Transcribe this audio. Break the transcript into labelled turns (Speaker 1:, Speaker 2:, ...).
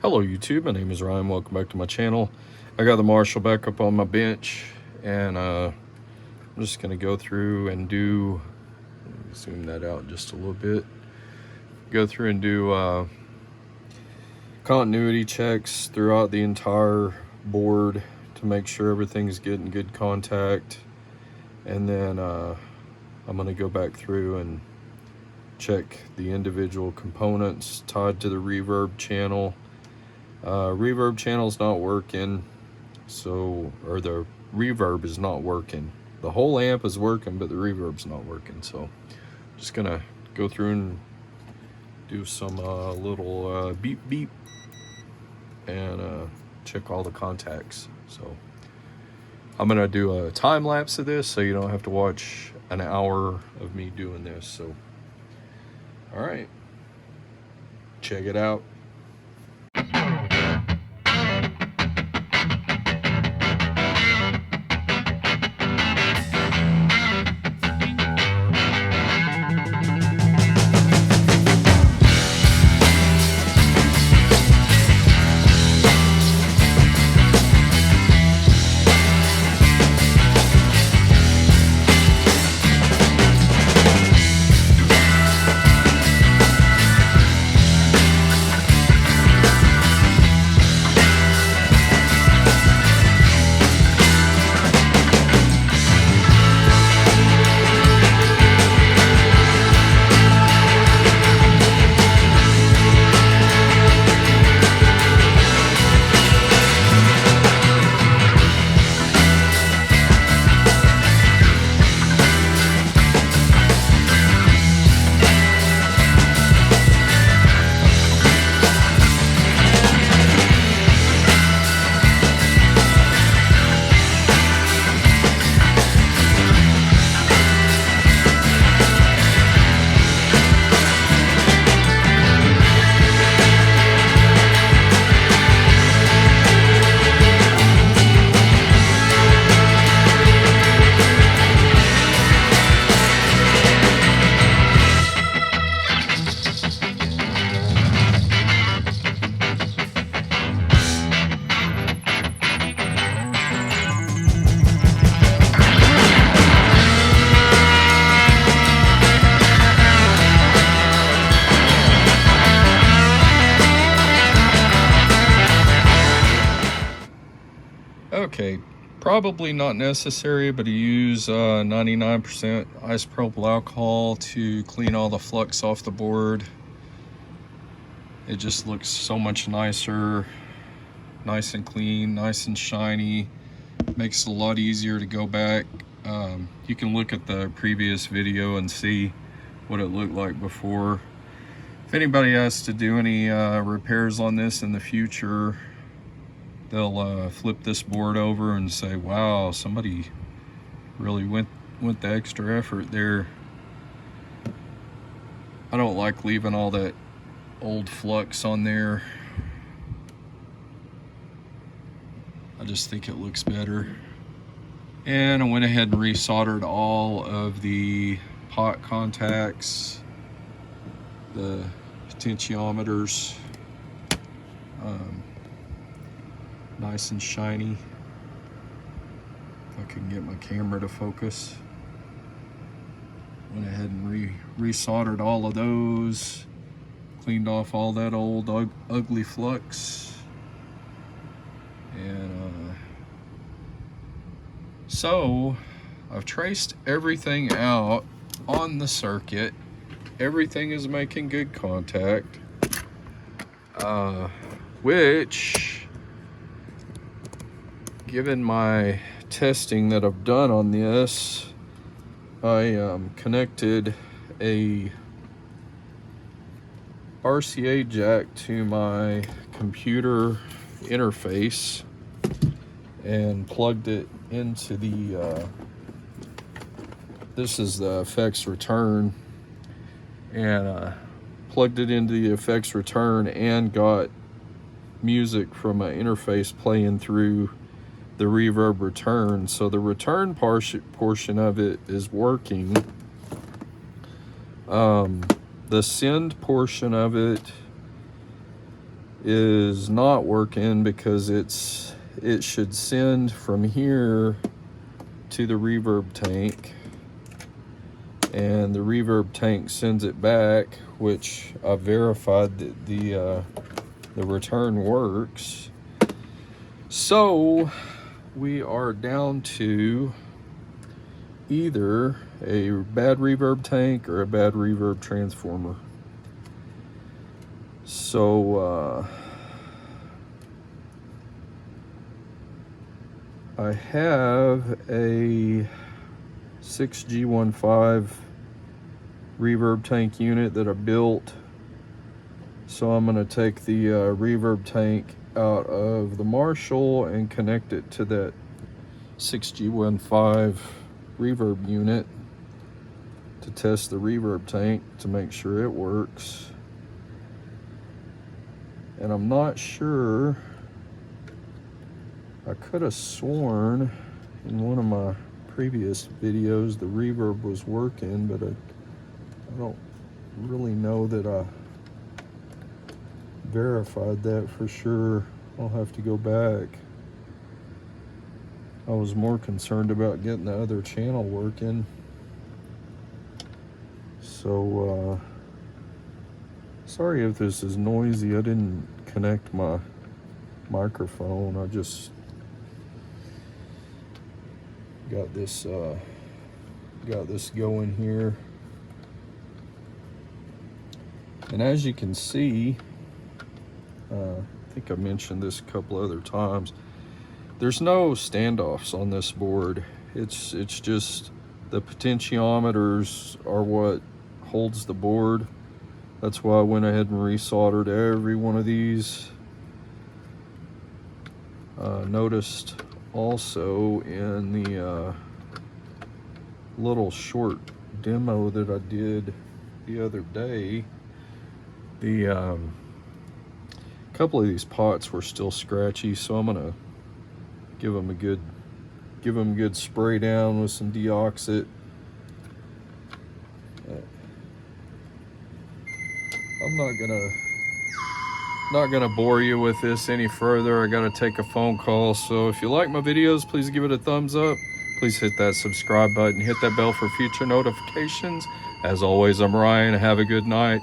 Speaker 1: Hello YouTube, my name is Ryan. Welcome back to my channel. I got the Marshall back up on my bench, and I'm just going to go through and do, zoom that out just a little bit, go through and do continuity checks throughout the entire board to make sure everything's getting good contact, and then I'm going to go back through and check the individual components tied to the reverb channel. Reverb channel's not working, or the reverb is not working. The whole amp is working, but the reverb's not working. So just gonna go through and do some little beep beep and check all the contacts. So I'm gonna do a time lapse of this so you don't have to watch an hour of me doing this. So all right, check it out. Okay, probably not necessary, but you use 99% isopropyl alcohol to clean all the flux off the board. It just looks so much nicer, nice and clean, nice and shiny. Makes it a lot easier to go back. You can look at the previous video and see what it looked like before. If anybody has to do any repairs on this in the future, they'll flip this board over and say, wow, somebody really went the extra effort there. I don't like leaving all that old flux on there. I just think it looks better. And I went ahead and resoldered all of the pot contacts, the potentiometers. Nice and shiny. If I can get my camera to focus. Went ahead and resoldered all of those. Cleaned off all that old ugly flux. And so I've traced everything out on the circuit. Everything is making good contact. Which, given my testing that I've done on this, I connected a RCA jack to my computer interface and plugged it into the this is the effects return, and plugged it into the effects return and got music from my interface playing through the reverb return. So the return portion of it is working. The send portion of it is not working because it should send from here to the reverb tank, and the reverb tank sends it back, which I verified that the return works. So we are down to either a bad reverb tank or a bad reverb transformer. So I have a 6G15 reverb tank unit that I built. So I'm going to take the reverb tank out of the Marshall and connect it to that 6G15 reverb unit to test the reverb tank to make sure it works. And I'm not sure, I could have sworn in one of my previous videos the reverb was working, but I don't really know that I verified that for sure. I'll have to go back. I was more concerned about getting the other channel working. So sorry if this is noisy. I didn't connect my microphone. I just got this going here. And as you can see, I think I mentioned this a couple other times, there's no standoffs on this board. It's just the potentiometers are what holds the board. That's why I went ahead and resoldered every one of these. Noticed also in the little short demo that I did the other day, the couple of these pots were still scratchy, so I'm gonna give them a good spray down with some deoxit. I'm not gonna bore you with this any further. I gotta take a phone call. So if you like my videos, please give it a thumbs up. Please hit that subscribe button, hit that bell for future notifications. As always, I'm Ryan. Have a good night.